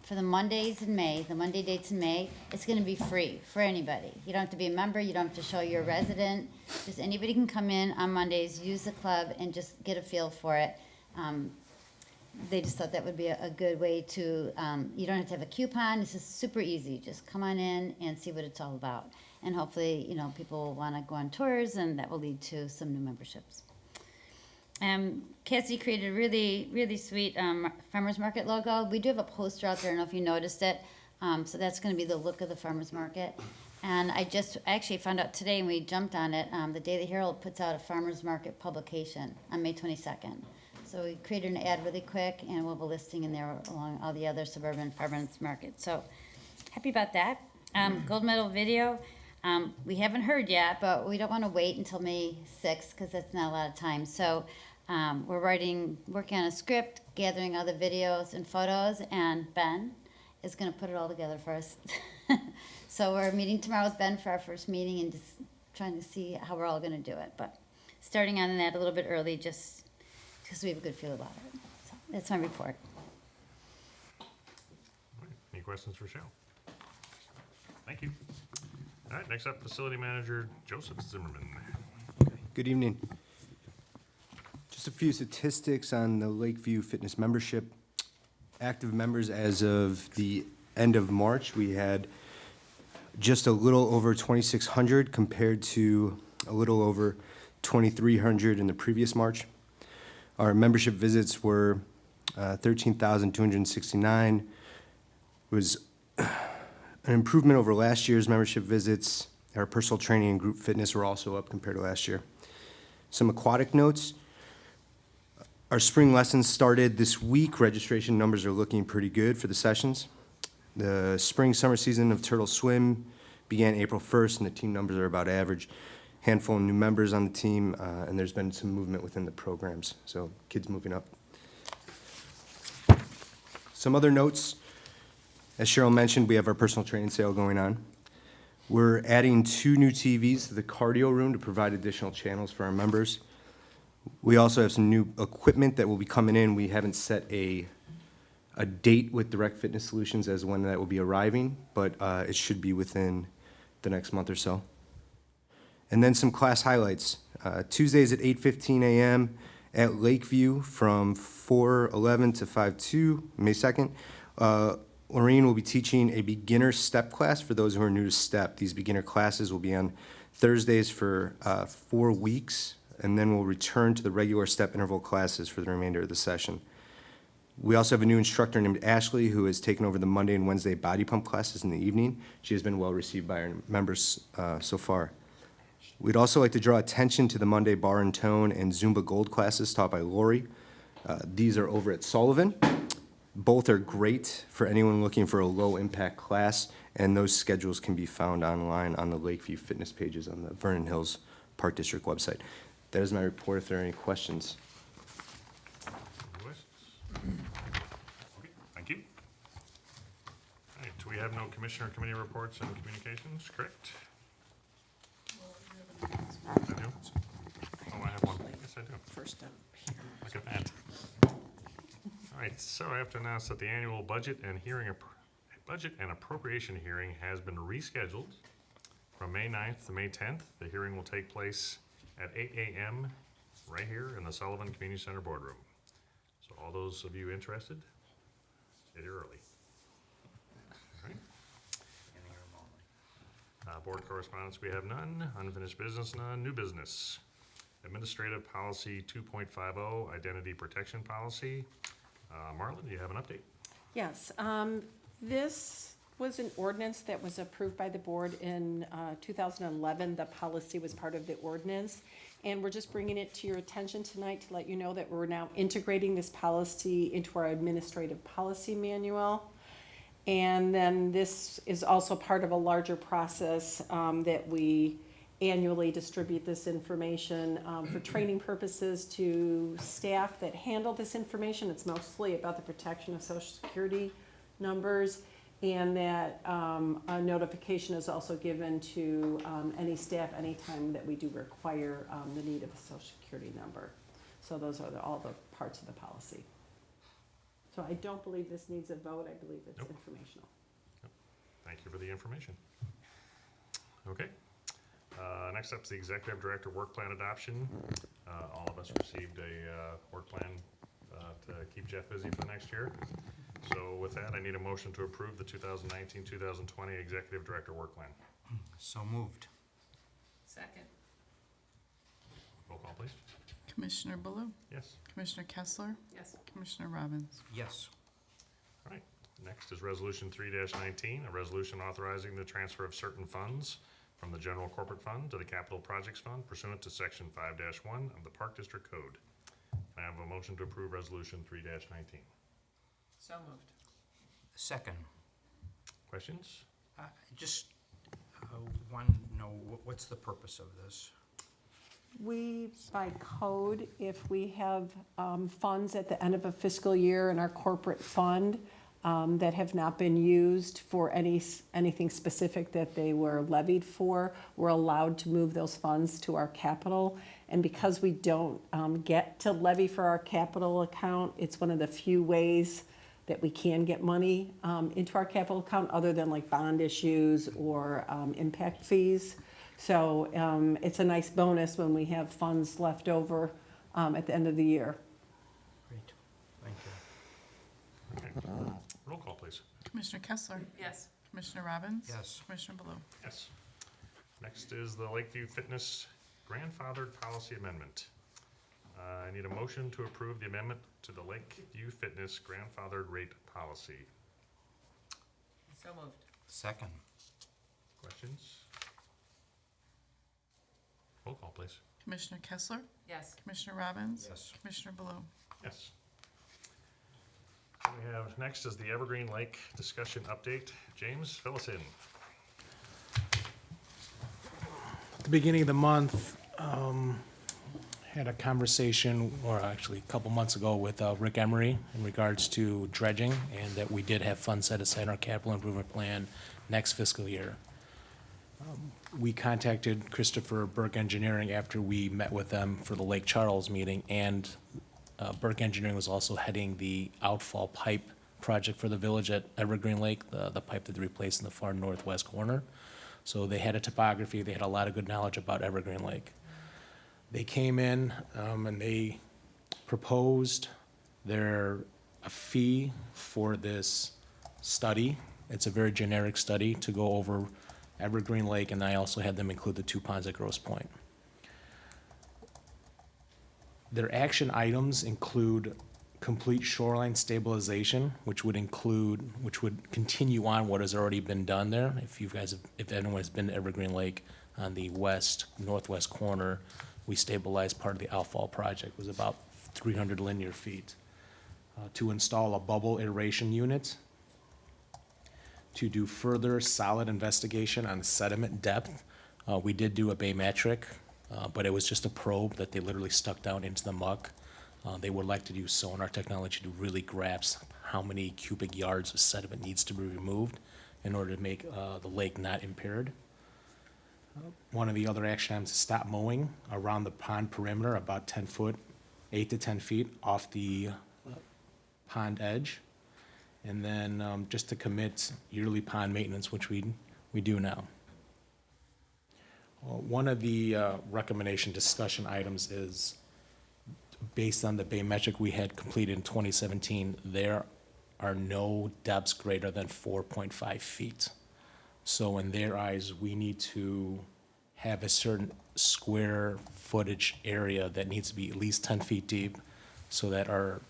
for the Mondays in May, the Monday dates in May, it's going to be free for anybody. You don't have to be a member. You don't have to show you're a resident. Just anybody can come in on Mondays, use the club, and just get a feel for it. They just thought that would be a good way to, you don't have to have a coupon. This is super easy. Just come on in and see what it's all about. And hopefully, people will want to go on tours, and that will lead to some new memberships. Cassie created a really, really sweet farmer's market logo. We do have a poster out there, I don't know if you noticed it. So that's gonna be the look of the farmer's market. And I actually found out today, and we jumped on it, the Daily Herald puts out a farmer's market publication on May 22nd. So we created an ad really quick, and we'll have a listing in there along all the other suburban farmers markets. So happy about that. Gold medal video, we haven't heard yet, but we don't want to wait until May 6th because that's not a lot of time. So we're working on a script, gathering all the videos and photos, and Ben is going to put it all together for us. So we're meeting tomorrow with Ben for our first meeting and just trying to see how we're all going to do it. But starting on that a little bit early, just because we have a good feel about it. So that's my report. Any questions for Cheryl? Thank you. All right, next up, Facility Manager Joseph Zimmerman. Good evening. Just a few statistics on the Lakeview Fitness membership. Active members as of the end of March, we had just a little over 2,600 compared to a little over 2,300 in the previous March. Our membership visits were 13,269. It was an improvement over last year's membership visits. Our personal training and group fitness were also up compared to last year. Some aquatic notes. Our spring lessons started this week. Registration numbers are looking pretty good for the sessions. The spring-summer season of Turtle Swim began April 1st, and the team numbers are about average. Handful of new members on the team, and there's been some movement within the programs, so kids moving up. Some other notes. As Cheryl mentioned, we have our personal training sale going on. We're adding 2 new TVs to the cardio room to provide additional channels for our members. We also have some new equipment that will be coming in. We haven't set a date with Direct Fitness Solutions as when that will be arriving, but it should be within the next month or so. And then some class highlights. Tuesdays at 8:15 a.m. at Lakeview from 4:11 to 5:02, May 2nd. Lorraine will be teaching a beginner step class for those who are new to step. These beginner classes will be on Thursdays for 4 weeks, and then we'll return to the regular step interval classes for the remainder of the session. We also have a new instructor named Ashley who has taken over the Monday and Wednesday body pump classes in the evening. She has been well received by our members so far. We'd also like to draw attention to the Monday bar and tone and Zumba Gold classes taught by Lori. These are over at Sullivan. Both are great for anyone looking for a low-impact class, and those schedules can be found online on the Lakeview Fitness pages on the Vernon Hills Park District website. That is my report. If there are any questions. Okay, thank you. All right, we have no commissioner committee reports and communications, correct? I do? Oh, I have one. Yes, I do. First up here. Look at that. All right, so I have to announce that the annual budget and appropriation hearing has been rescheduled from May 9th to May 10th. The hearing will take place at 8 a.m. right here in the Sullivan Community Center boardroom. So all those of you interested, get here early. All right. Board correspondence, we have none. Unfinished business, none. New business. Administrative Policy 2.50, Identity Protection Policy. Marlon, do you have an update? Yes, this was an ordinance that was approved by the board in 2011. The policy was part of the ordinance, and we're just bringing it to your attention tonight to let you know that we're now integrating this policy into our administrative policy manual. And then this is also part of a larger process that we annually distribute this information for training purposes to staff that handle this information. It's mostly about the protection of Social Security numbers, and that a notification is also given to any staff anytime that we do require the need of a Social Security number. So those are all the parts of the policy. So I don't believe this needs a vote. I believe it's informational. Thank you for the information. Okay. Next up is the Executive Director Work Plan Adoption. All of us received a work plan to keep Jeff busy for next year. So with that, I need a motion to approve the 2019-2020 Executive Director Work Plan. So moved. Second. Roll call, please. Commissioner Baloo, Yes. Commissioner Kessler, Yes. Commissioner Robbins. Yes. All right, next is Resolution 3-19, a resolution authorizing the transfer of certain funds from the General Corporate Fund to the Capital Projects Fund pursuant to Section 5-1 of the Park District Code. I have a motion to approve Resolution 3-19. So moved. Second. Questions? Just want to know, what's the purpose of this? We, by code, if we have funds at the end of a fiscal year in our corporate fund that have not been used for anything specific that they were levied for, we're allowed to move those funds to our capital. And because we don't get to levy for our capital account, it's one of the few ways that we can get money into our capital account other than like bond issues or impact fees. So it's a nice bonus when we have funds left over at the end of the year. Great, thank you. Okay. Roll call, please. Commissioner Kessler, Yes. Commissioner Robbins. Yes. Commissioner Baloo. Yes. Next is the Lakeview Fitness Grandfathered Policy Amendment. I need a motion to approve the amendment to the Lakeview Fitness Grandfathered Rate Policy. So moved. Second. Questions? Roll call, please. Commissioner Kessler, Yes. Commissioner Robbins. Yes. Commissioner Baloo. Yes. We have, next is the Evergreen Lake discussion update. James, fill us in. At the beginning of the month, had a conversation, or actually a couple months ago, with Rick Emery in regards to dredging, and that we did have funds set aside in our capital improvement plan next fiscal year. We contacted Christopher Burke Engineering after we met with them for the Lake Charles meeting, and Burke Engineering was also heading the outfall pipe project for the village at Evergreen Lake, the pipe that they replaced in the far northwest corner. So they had a topography, they had a lot of good knowledge about Evergreen Lake. They came in and they proposed a fee for this study. It's a very generic study to go over Evergreen Lake, and I also had them include the 2 ponds at Grosse Point. Their action items include complete shoreline stabilization, which would continue on what has already been done there. If anyone has been to Evergreen Lake on the northwest corner, we stabilized part of the outfall project. It was about 300 linear feet. To install a bubble aeration unit, to do further solid investigation on sediment depth. We did do a bathymetric, but it was just a probe that they literally stuck down into the muck. They would like to use sonar technology to really grasp how many cubic yards of sediment needs to be removed in order to make the lake not impaired. One of the other action items is stop mowing around the pond perimeter, about 10 foot, 8 to 10 feet off the pond edge. And then just to commit yearly pond maintenance, which we do now. One of the recommendation discussion items is, based on the bathymetric we had completed in 2017, there are no depths greater than 4.5 feet. So in their eyes, we need to have a certain square footage area that needs to be at least 10 feet deep, so that our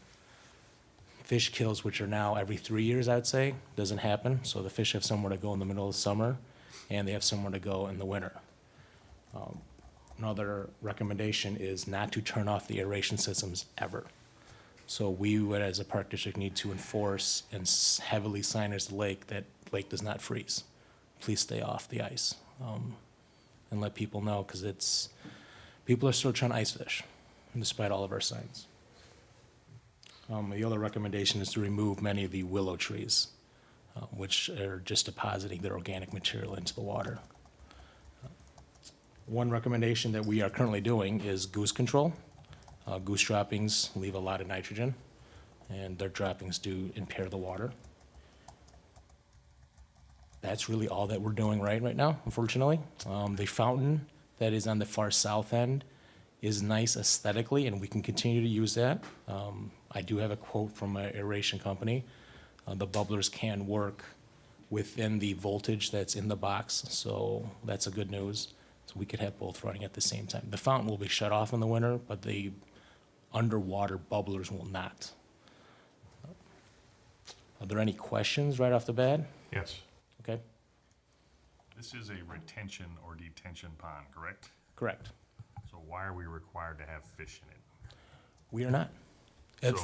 fish kills, which are now every 3 years, I'd say, doesn't happen. So the fish have somewhere to go in the middle of the summer, and they have somewhere to go in the winter. Another recommendation is not to turn off the aeration systems ever. So we would, as a park district, need to enforce and heavily signage the lake that lake does not freeze. Please stay off the ice, and let people know, because people are still trying to ice fish, despite all of our signs. The other recommendation is to remove many of the willow trees, which are just depositing their organic material into the water. One recommendation that we are currently doing is goose control. Goose droppings leave a lot of nitrogen, and their droppings do impair the water. That's really all that we're doing right now, unfortunately. The fountain that is on the far south end is nice aesthetically, and we can continue to use that. I do have a quote from an aeration company. The bubblers can work within the voltage that's in the box, so that's a good news. So we could have both running at the same time. The fountain will be shut off in the winter, but the Underwater bubblers will not. Are there any questions right off the bat? Yes. Okay, This is a retention or detention pond, correct? correct. So why are we required to have fish in it? We are not.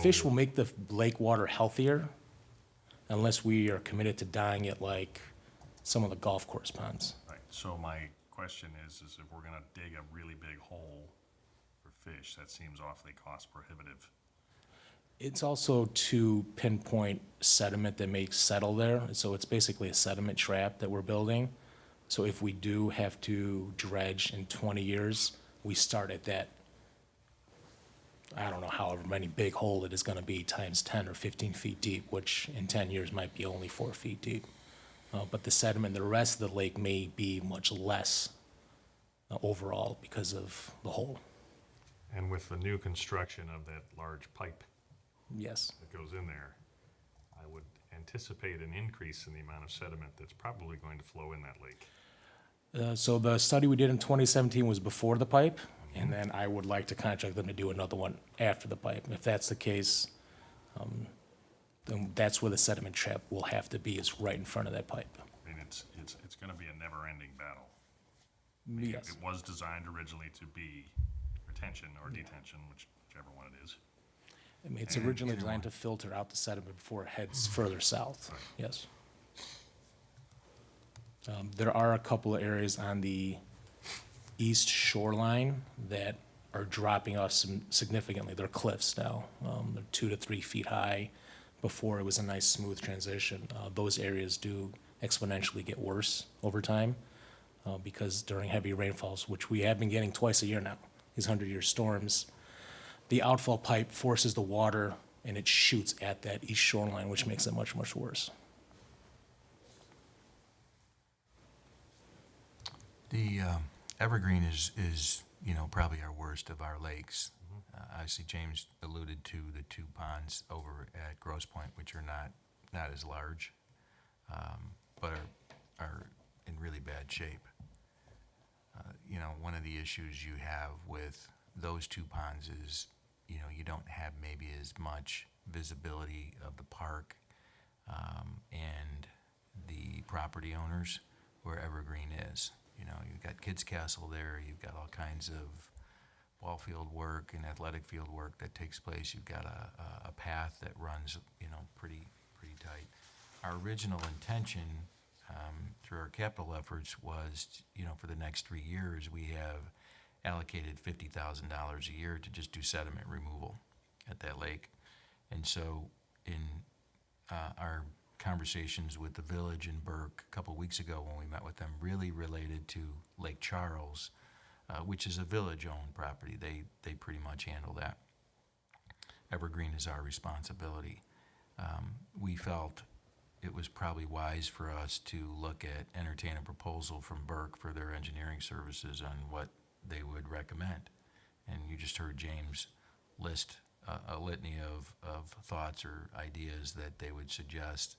Fish So- will make the lake water healthier unless we are committed to dyeing it like some of the golf course ponds. Right, so my question is if we're gonna dig a really big hole for fish, that seems awfully cost prohibitive. It's also to pinpoint sediment that may settle there. So it's basically a sediment trap that we're building. So if we do have to dredge in 20 years, we start at that, I don't know, however many big hole it is gonna be, times 10 or 15 feet deep, which in 10 years might be only 4 feet deep. But the sediment, the rest of the lake may be much less overall because of the hole. And with the new construction of that large pipe Yes. that goes in there, I would anticipate an increase in the amount of sediment that's probably going to flow in that lake. So the study we did in 2017 was before the pipe, and then I would like to contract them to do another one after the pipe. If that's the case, then that's where the sediment trap will have to be, is right in front of that pipe. I mean, it's gonna be a never-ending battle. Yes. It was designed originally to be retention or detention, whichever one it is. I mean, it's originally designed to filter out the sediment before it heads further south, yes. There are a couple of areas on the east shoreline that are dropping off significantly. They're cliffs now. They're 2 to 3 feet high. Before, it was a nice smooth transition. Those areas do exponentially get worse over time because during heavy rainfalls, which we have been getting twice a year now, these 100-year storms, the outfall pipe forces the water and it shoots at that east shoreline, which makes it much, much worse. The Evergreen is, you know, probably our worst of our lakes. Obviously, James alluded to the two ponds over at Grosse Point, which are not as large, but are in really bad shape. You know, one of the issues you have with those two ponds is, you know, you don't have maybe as much visibility of the park and the property owners where Evergreen is. You know, you've got Kids Castle there, you've got all kinds of ball field work and athletic field work that takes place. You've got a path that runs, you know, pretty tight. Our original intention through our capital efforts was, you know, for the next 3 years, we have allocated $50,000 a year to just do sediment removal at that lake. And so in our conversations with the village in Burke a couple weeks ago when we met with them, really related to Lake Charles, which is a village-owned property. They pretty much handle that. Evergreen is our responsibility. We felt it was probably wise for us to look at, entertain a proposal from Burke for their engineering services on what they would recommend. And you just heard James list a litany of thoughts or ideas that they would suggest,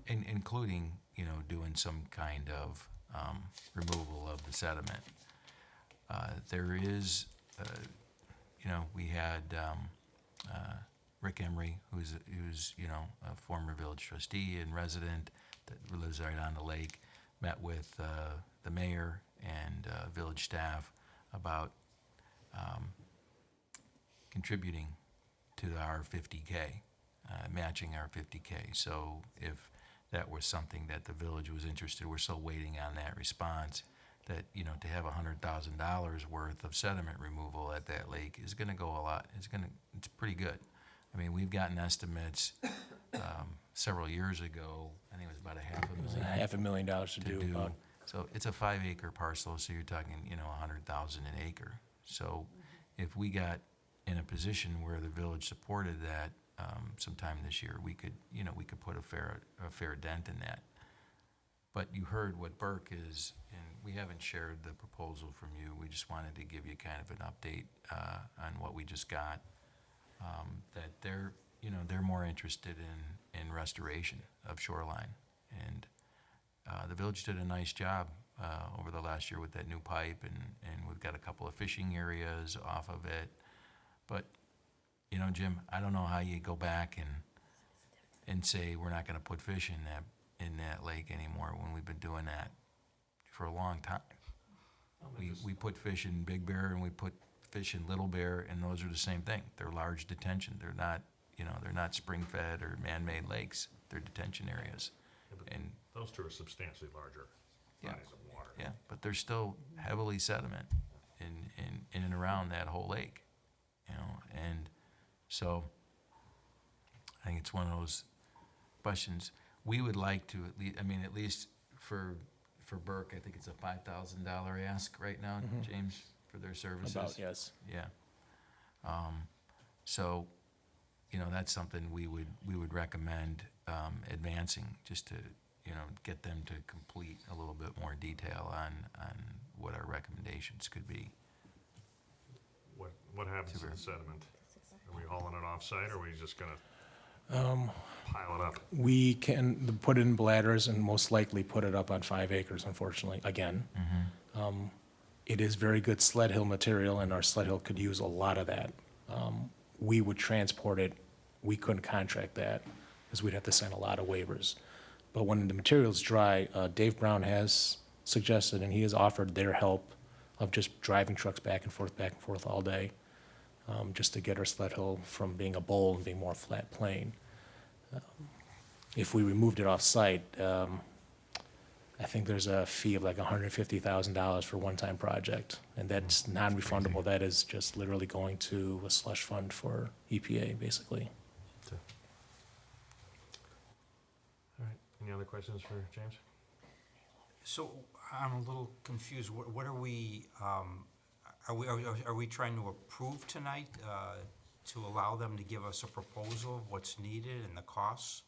including, you know, doing some kind of removal of the sediment. There is, you know, we had Rick Emery, who's you know, a former village trustee and resident that lives right on the lake, met with the mayor and village staff about contributing to our 50K, matching our 50K. So if that was something that the village was interested, we're still waiting on that response, that, you know, to have $100,000 worth of sediment removal at that lake is gonna go a lot. It's pretty good. I mean, we've gotten estimates several years ago, I think it was about $500,000 to do about. So it's a 5-acre parcel, so you're talking, you know, 100,000 an acre. So if we got in a position where the village supported that sometime this year, we could put a fair dent in that. But you heard what Burke is, and we haven't shared the proposal from you. We just wanted to give you kind of an update on what we just got. That they're more interested in restoration of shoreline, and the village did a nice job over the last year with that new pipe, and we've got a couple of fishing areas off of it. But, you know, Jim, I don't know how you go back and say, we're not gonna put fish in that lake anymore, when we've been doing that for a long time. We put fish in Big Bear and we put fish in Little Bear, and those are the same thing. They're large detention. They're not, you know, they're not spring-fed or man-made lakes. They're detention areas. Yeah, but And, those two are substantially larger Yeah. bodies of water. yeah, but there's still heavily sediment in and around that whole lake, you know, and so I think it's one of those questions. We would like to at least for Burke, I think it's a $5,000 ask right now, James, for their services. About, yes. Yeah. So, you know, that's something we would recommend advancing, just to, you know, get them to complete a little bit more detail on what our recommendations could be. What happens to Super. the sediment? Are we hauling it off-site, or are we just gonna pile it up? We can put it in bladders and most likely put it up on 5 acres, unfortunately, again. It is very good sled hill material, and our sled hill could use a lot of that. We would transport it, we couldn't contract that, because we'd have to sign a lot of waivers. But when the material's dry, Dave Brown has suggested, and he has offered their help of just driving trucks back and forth all day, just to get our sled hill from being a bowl and being more flat plain. If we removed it off-site, I think there's a fee of like $150,000 for a one-time project, and that's non-refundable. That is just literally going to a slush fund for EPA, basically. All right, any other questions for James? So I'm a little confused. What are we trying to approve tonight to allow them to give us a proposal of what's needed and the costs?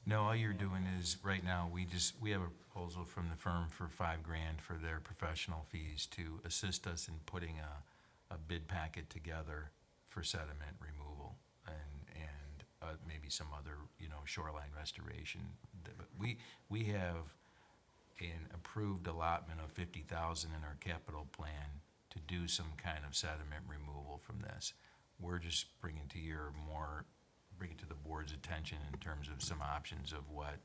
No, all you're doing is, right now, we have a proposal from the firm for $5,000 for their professional fees to assist us in putting a bid packet together for sediment removal and maybe some other, you know, shoreline restoration. But we have an approved allotment of $50,000 in our capital plan to do some kind of sediment removal from this. We're just bringing to the board's attention in terms of some options of what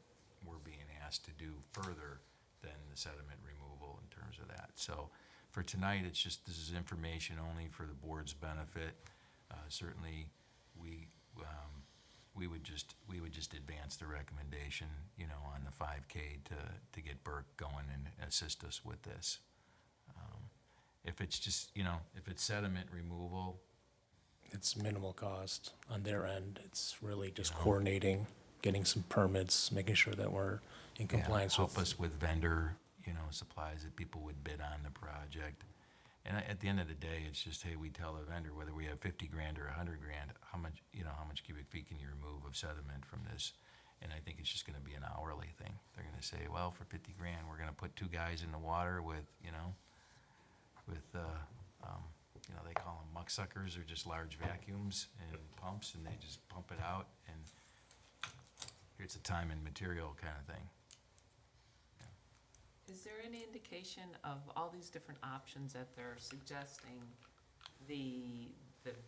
we're being asked to do further than the sediment removal in terms of that. So for tonight, it's just, this is information only for the board's benefit. Certainly, we would just advance the recommendation, you know, on the 5K to get Burke going and assist us with this. If it's just, you know, if it's sediment removal, It's minimal cost on their end. It's really just coordinating, getting some permits, making sure that we're in compliance with. help us with vendor, you know, supplies that people would bid on the project. And at the end of the day, it's just, hey, we tell the vendor whether we have $50,000 or $100,000, how much cubic feet can you remove of sediment from this? And I think it's just gonna be an hourly thing. They're gonna say, well, for $50,000, we're gonna put 2 guys in the water with, they call them mucksuckers, or just large vacuums and pumps, and they just pump it out, and it's a time and material kind of thing. Is there any indication of all these different options that they're suggesting, the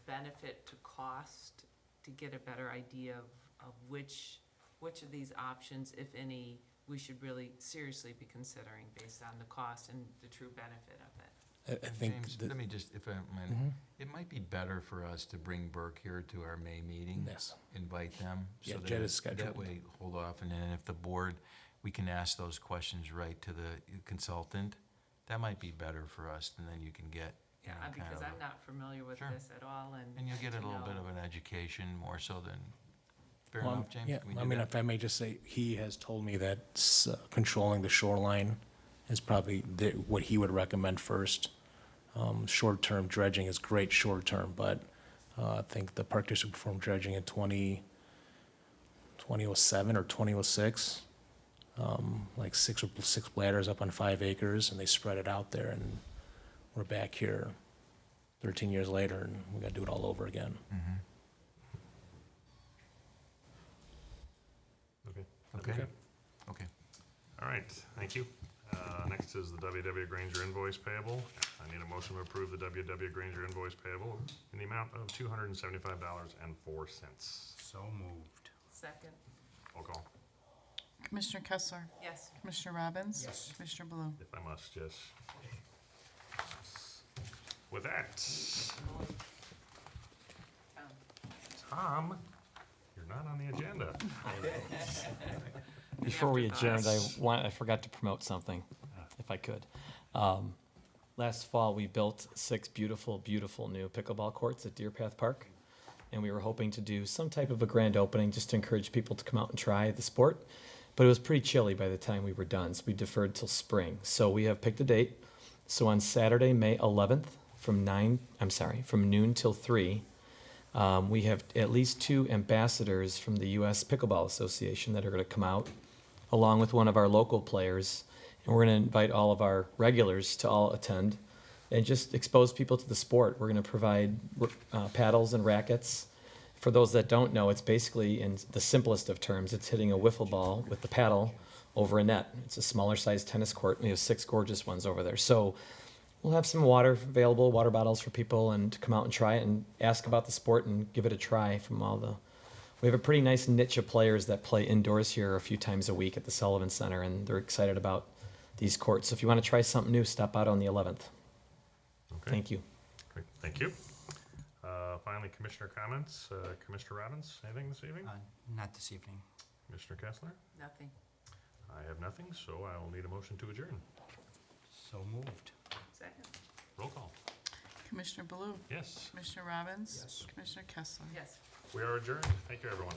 benefit to cost, to get a better idea of which of these options, if any, we should really seriously be considering based on the cost and the true benefit of it? I think James, that- let me just, if I might, Mhm. it might be better for us to bring Burke here to our May meeting. Yes. Invite them. Yeah, so Jed that- is scheduled. That way, hold off, and then if the board, we can ask those questions right to the consultant. That might be better for us, and then you can get, you know, kind Because of I'm not familiar with Sure. this at all, and you'll get a to little bit know. of an education, more so than, fair Well, enough, James? Yeah, Can we I do mean, that? if I may just say, he has told me that controlling the shoreline is probably what he would recommend first. Short-term dredging is great short-term, but I think the park district performed dredging in 2007 or 2006. Like six bladders up on 5 acres, and they spread it out there, and we're back here 13 years later, and we gotta do it all over again. Mhm. Okay. Okay. Okay. All right, thank you. Next is the WW Granger invoice payable. I need a motion to approve the WW Granger invoice payable in the amount of $275.04. So moved. Second, Roll call, Commissioner Kessler? yes. Commissioner Robbins? Yes. Commissioner Blue? if I must, yes. With that, Tom, Tom, you're not on the agenda. Before we After adjourned, us. I forgot to promote something, if I could. Last fall, we built 6 beautiful, beautiful new pickleball courts at Deer Path Park. And we were hoping to do some type of a grand opening just to encourage people to come out and try the sport. But it was pretty chilly by the time we were done, so we deferred till spring. So we have picked a date. So on Saturday, May 11th, from noon till 3, we have at least 2 ambassadors from the U.S. Pickleball Association that are going to come out, along with one of our local players. And we're going to invite all of our regulars to all attend and just expose people to the sport. We're going to provide paddles and rackets. For those that don't know, it's basically, in the simplest of terms, it's hitting a wiffle ball with the paddle over a net. It's a smaller sized tennis court. We have 6 gorgeous ones over there. So we'll have some water available, water bottles for people, and to come out and try it and ask about the sport and give it a try from all the... We have a pretty nice niche of players that play indoors here a few times a week at the Sullivan Center, and they're excited about these courts. So if you want to try something new, stop out on the 11th. Okay. Thank you. Great, thank you. Finally, commissioner comments. Commissioner Robbins, anything this evening? Not this evening. Commissioner Kessler? Nothing. I have nothing, so I will need a motion to adjourn. So moved. Second, Roll call. Commissioner Blue? Yes, Commissioner Robbins? Yes. Commissioner Kessler? yes. we are adjourned. Thank you, everyone.